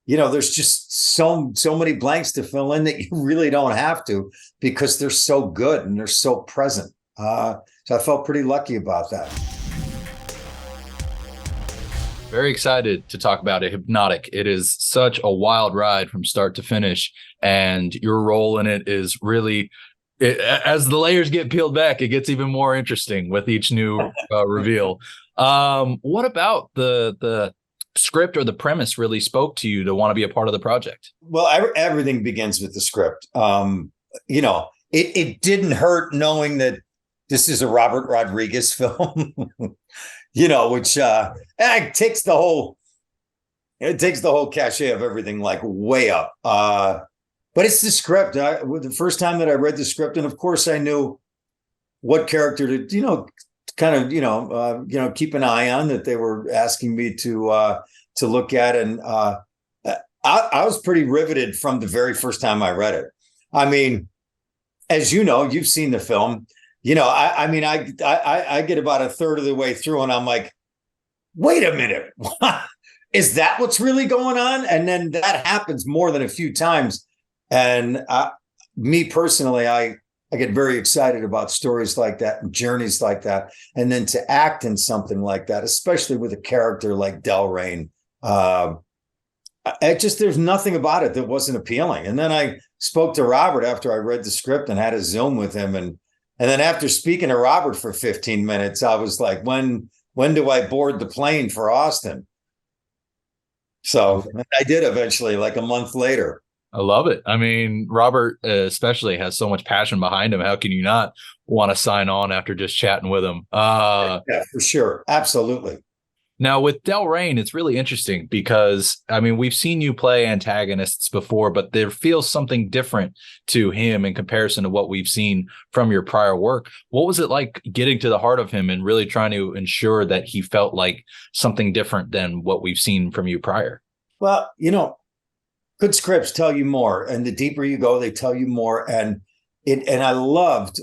there's just so many blanks to fill in that you really don't have to, because they're so good and they're so present. So I felt pretty lucky about that. Very excited to talk about it. Hypnotic. It is such a wild ride from start to finish, and your role in it is really, as the layers get peeled back, it gets even more interesting with each new reveal. What about the script or the premise really spoke to you to want to be a part of the project? Well, everything begins with the script. It didn't hurt knowing that this is a Robert Rodriguez film, which it takes the whole cachet of everything like way up. But it's the script. The first time that I read the script, and of course I knew what character to, kind of, keep an eye on, that they were asking me to look at. And I was pretty riveted from the very first time I read it. I mean, as you know, you've seen the film. I get about a third of the way through and I'm like, wait a minute, is that what's really going on? And then that happens more than a few times. And me personally, I get very excited about stories like that and journeys like that. And then to act in something like that, especially with a character like Delrain, there's nothing about it that wasn't appealing. And then I spoke to Robert after I read the script and had a Zoom with him. And then after speaking to Robert for 15 minutes, I was like, when do I board the plane for Austin? So I did eventually, like a month later. I love it. I mean, Robert especially has so much passion behind him. How can you not want to sign on after just chatting with him? Yeah, for sure. Absolutely. Now, with Delrain, it's really interesting because, I mean, we've seen you play antagonists before, but there feels something different to him in comparison to what we've seen from your prior work. What was it like getting to the heart of him and really trying to ensure that he felt like something different than what we've seen from you prior? Well, good scripts tell you more, and the deeper you go, they tell you more. And I loved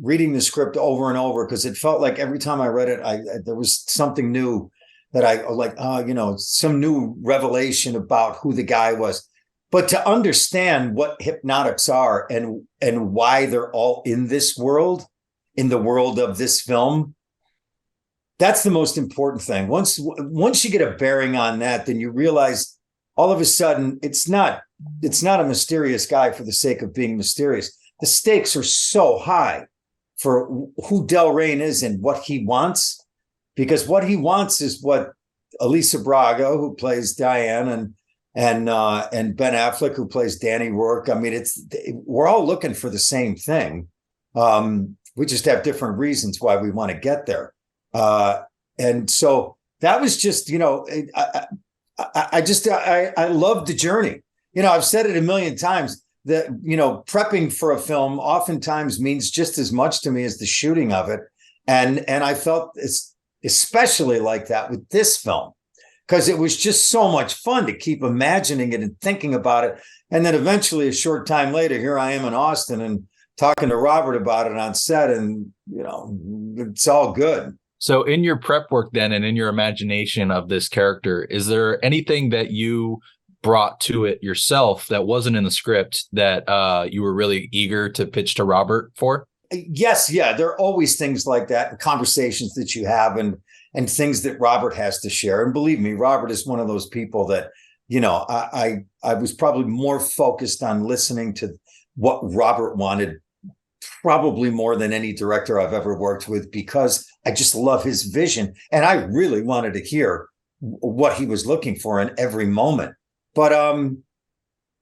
reading the script over and over, because it felt like every time I read it, there was something new that I like, some new revelation about who the guy was. But to understand what hypnotics are and why they're all in this world, in the world of this film, that's the most important thing. Once you get a bearing on that, then you realize all of a sudden it's not a mysterious guy for the sake of being mysterious. The stakes are so high for who Delrain is and what he wants, because what he wants is what Elisa Braga, who plays Diane, and Ben Affleck, who plays Danny Rourke. I mean, we're all looking for the same thing. We just have different reasons why we want to get there. And so that was just, I loved the journey. I've said it a million times that, prepping for a film oftentimes means just as much to me as the shooting of it. And I felt it's especially like that with this film, because it was just so much fun to keep imagining it and thinking about it. And then eventually, a short time later, here I am in Austin and talking to Robert about it on set, and, it's all good. So in your prep work then, and in your imagination of this character, is there anything that you brought to it yourself that wasn't in the script that you were really eager to pitch to Robert for? Yes. Yeah. There are always things like that, and conversations that you have, and things that Robert has to share. And believe me, Robert is one of those people that, I was probably more focused on listening to what Robert wanted, probably more than any director I've ever worked with, because I just love his vision. And I really wanted to hear what he was looking for in every moment. But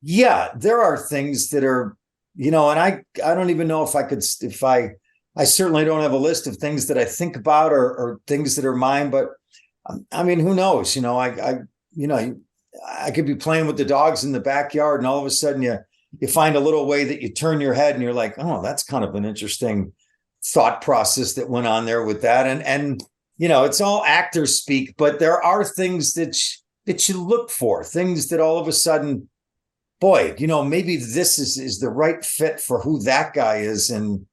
yeah, there are things that are, and I don't even know if I certainly don't have a list of things that I think about or things that are mine, but I mean, who knows? I could be playing with the dogs in the backyard, and all of a sudden you find a little way that you turn your head and you're like, oh, that's kind of an interesting thought process that went on there with that. And it's all actor speak, but there are things that you look for, things that all of a sudden, boy, maybe this is the right fit for who that guy is. And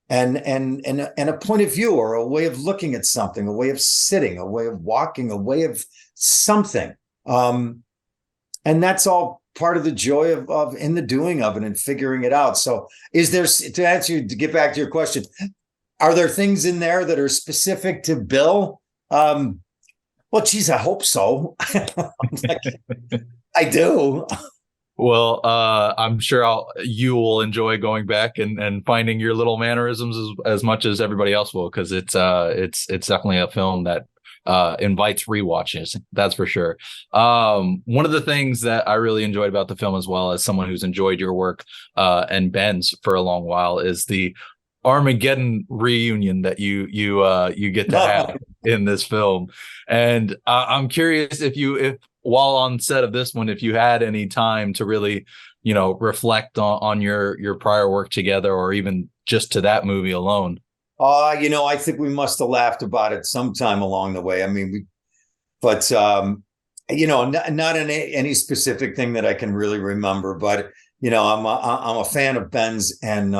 a point of view, or a way of looking at something, a way of sitting, a way of walking, a way of something. and that's all part of the joy of in the doing of it and figuring it out. So is there, to get back to your question, are there things in there that are specific to Bill? Well, geez, I hope so. I do. Well, I'm sure you will enjoy going back and finding your little mannerisms as much as everybody else will, because it's definitely a film that invites rewatches. That's for sure. One of the things that I really enjoyed about the film, as well as someone who's enjoyed your work and Ben's for a long while, is the Armageddon reunion that you get to have in this film. And I'm curious if while on set of this one, if you had any time to really, reflect on your prior work together, or even just to that movie alone. I think we must have laughed about it sometime along the way. I mean, not in any specific thing that I can really remember, but I'm a fan of Ben's, and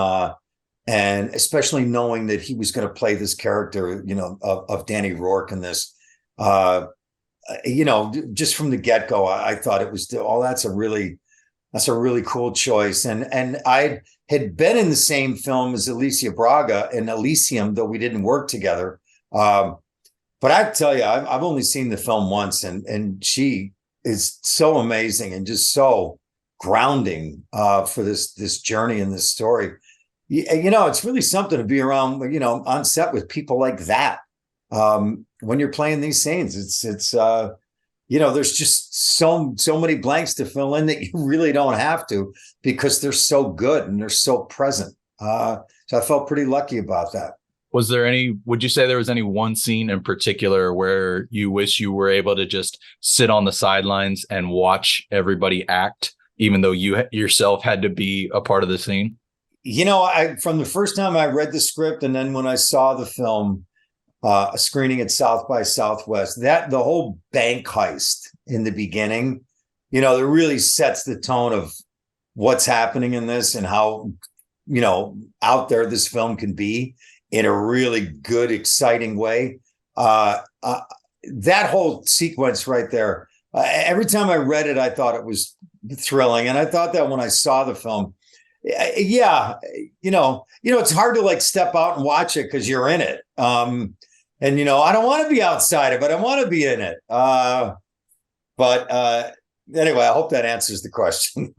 especially knowing that he was going to play this character, of Danny Rourke in this. Just from the get-go, I thought it was, that's a really cool choice. And I had been in the same film as Alicia Braga in Elysium, though we didn't work together. But I tell you, I've only seen the film once, and she is so amazing and just so grounding for this journey and this story. It's really something to be around, on set with people like that. When you're playing these scenes, it's there's just so many blanks to fill in that you really don't have to, because they're so good and they're so present. So I felt pretty lucky about that. Would you say there was any one scene in particular where you wish you were able to just sit on the sidelines and watch everybody act, even though you yourself had to be a part of the scene? From the first time I read the script, and then when I saw the film, a screening at South by Southwest, that the whole bank heist in the beginning, that really sets the tone of what's happening in this and how, out there this film can be in a really good, exciting way. That whole sequence right there, every time I read it, I thought it was thrilling. And I thought that when I saw the film, it's hard to step out and watch it because you're in it. And, I don't want to be outside of it. I want to be in it. But anyway, I hope that answers the question.